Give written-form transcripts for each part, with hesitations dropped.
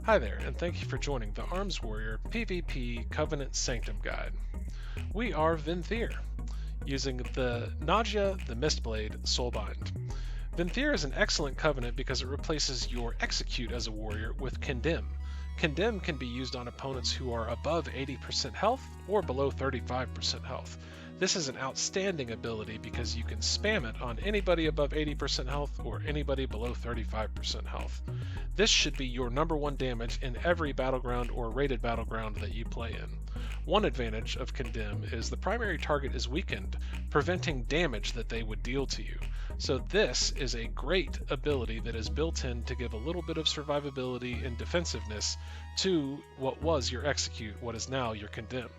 Hi there, and thank you for joining the Arms Warrior PvP Covenant Sanctum Guide. We are Venthyr, using the Nagia the Mistblade Soulbind. Venthyr is an excellent covenant because it replaces your Execute as a warrior with Condemn. Condemn can be used on opponents who are above 80% health or below 35% health. This is an outstanding ability because you can spam it on anybody above 80% health or anybody below 35% health. This should be your number one damage in every battleground or rated battleground that you play in. One advantage of Condemn is the primary target is weakened, preventing damage that they would deal to you. So this is a great ability that is built in to give a little bit of survivability and defensiveness to what was your Execute, what is now your Condemn.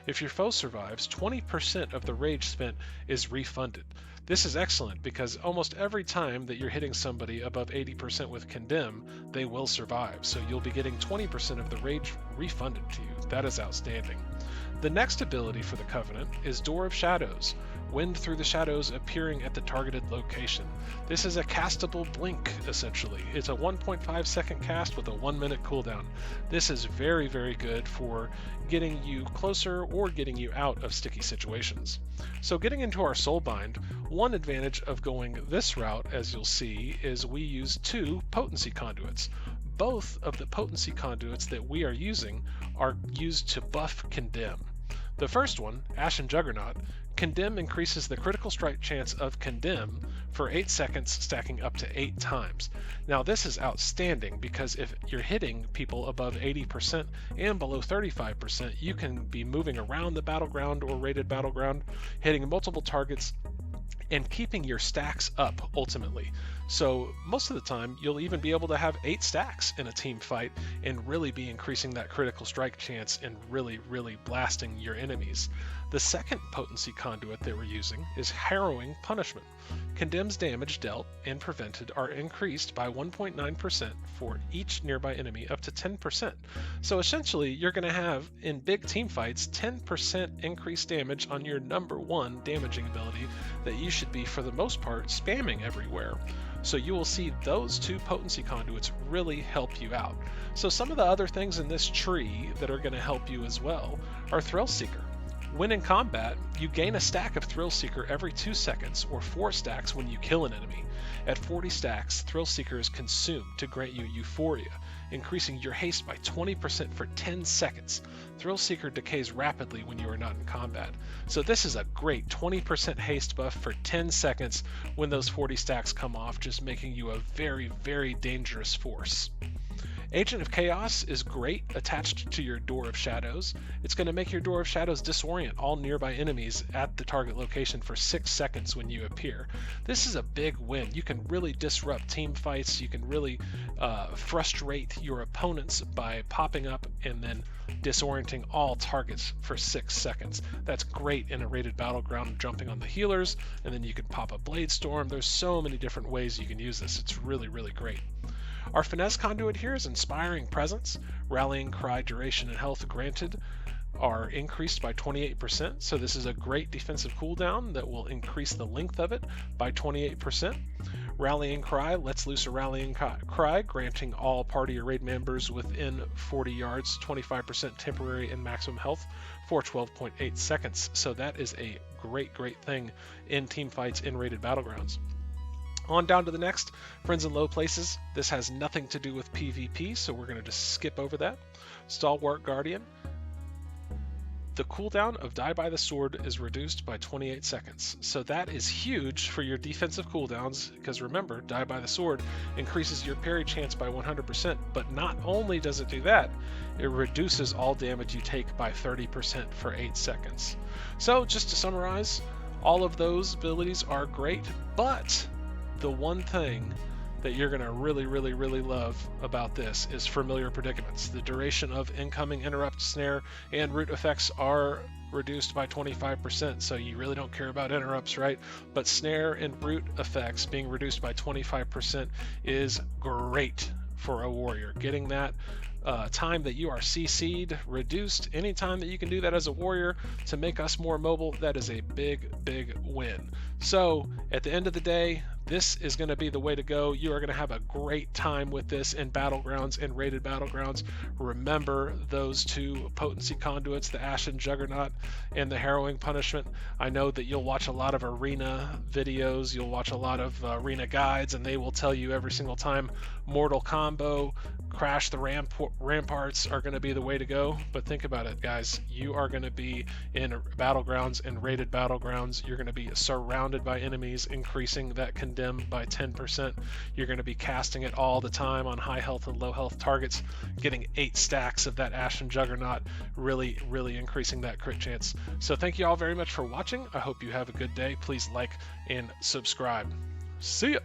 If your foe survives, 20% of the rage spent is refunded. This is excellent because almost every time that you're hitting somebody above 80% with Condemn, they will survive. So you'll be getting 20% of the rage refunded to you. That is outstanding. The next ability for the Covenant is Door of Shadows. Wind through the shadows appearing at the targeted location. This is a castable blink, essentially. It's a 1.5 second cast with a 1 minute cooldown. This is very, very good for getting you closer or getting you out of sticky situations. So getting into our Soulbind, one advantage of going this route, as you'll see, is we use 2 potency conduits. Both of the potency conduits that we are using are used to buff Condemn. The first one, Ashen Juggernaut, Condemn increases the critical strike chance of Condemn for 8 seconds, stacking up to 8 times. Now this is outstanding because if you're hitting people above 80% and below 35%, you can be moving around the battleground or rated battleground, hitting multiple targets, and keeping your stacks up ultimately. So most of the time you'll even be able to have 8 stacks in a team fight and really be increasing that critical strike chance and really blasting your enemies. The second potency conduit that we're using is Harrowing Punishment. Condemn's damage dealt and prevented are increased by 1.9% for each nearby enemy up to 10%. So essentially you're going to have in big team fights 10% increased damage on your number one damaging ability that you should be for the most part spamming everywhere. So you will see those 2 potency conduits really help you out. So some of the other things in this tree that are going to help you as well are Thrill Seeker. When in combat, you gain a stack of Thrill Seeker every 2 seconds or 4 stacks when you kill an enemy. At 40 stacks, Thrill Seeker is consumed to grant you Euphoria, increasing your haste by 20% for 10 seconds. Thrill Seeker decays rapidly when you are not in combat. So this is a great 20% haste buff for 10 seconds when those 40 stacks come off, just making you a very dangerous force. Agent of Chaos is great attached to your Door of Shadows. It's going to make your Door of Shadows disorient all nearby enemies at the target location for 6 seconds when you appear. This is a big win. You can really disrupt team fights. You can really frustrate your opponents by popping up and then disorienting all targets for 6 seconds. That's great in a rated battleground, jumping on the healers, and then you can pop a Blade Storm. There's so many different ways you can use this. It's really great. Our finesse conduit here is Inspiring Presence. Rallying Cry duration and health granted are increased by 28%, so this is a great defensive cooldown that will increase the length of it by 28%. Rallying Cry lets loose a Rallying Cry, granting all party or raid members within 40 yards 25% temporary and maximum health for 12.8 seconds. So that is a great thing in team fights in rated battlegrounds. On down to the next, Friends in Low Places. This has nothing to do with PvP, so we're going to just skip over that. Stalwart Guardian. The cooldown of Die by the Sword is reduced by 28 seconds. So that is huge for your defensive cooldowns, because remember, Die by the Sword increases your parry chance by 100%, but not only does it do that, it reduces all damage you take by 30% for 8 seconds. So just to summarize, all of those abilities are great, but the one thing that you're going to really love about this is Familiar Predicaments. The duration of incoming interrupt, snare, and root effects are reduced by 25%, so you really don't care about interrupts, right? But snare and root effects being reduced by 25% is great for a warrior. Getting that time that you are CC'd reduced, anytime that you can do that as a warrior to make us more mobile, that is a big win. So at the end of the day, this is going to be the way to go. You are going to have a great time with this in Battlegrounds and Rated Battlegrounds. Remember those two potency conduits, the Ashen Juggernaut and the Harrowing Punishment. I know that you'll watch a lot of arena videos, you'll watch a lot of arena guides, and they will tell you every single time Mortal Combo, Crash the Ramparts are going to be the way to go. But think about it, guys. You are going to be in Battlegrounds and Rated Battlegrounds. You're going to be surrounded by enemies, increasing that Condemn by 10%. You're going to be casting it all the time on high health and low health targets, getting 8 stacks of that Ashen Juggernaut, really increasing that crit chance. So thank you all very much for watching. I hope you have a good day. Please like and subscribe. See ya!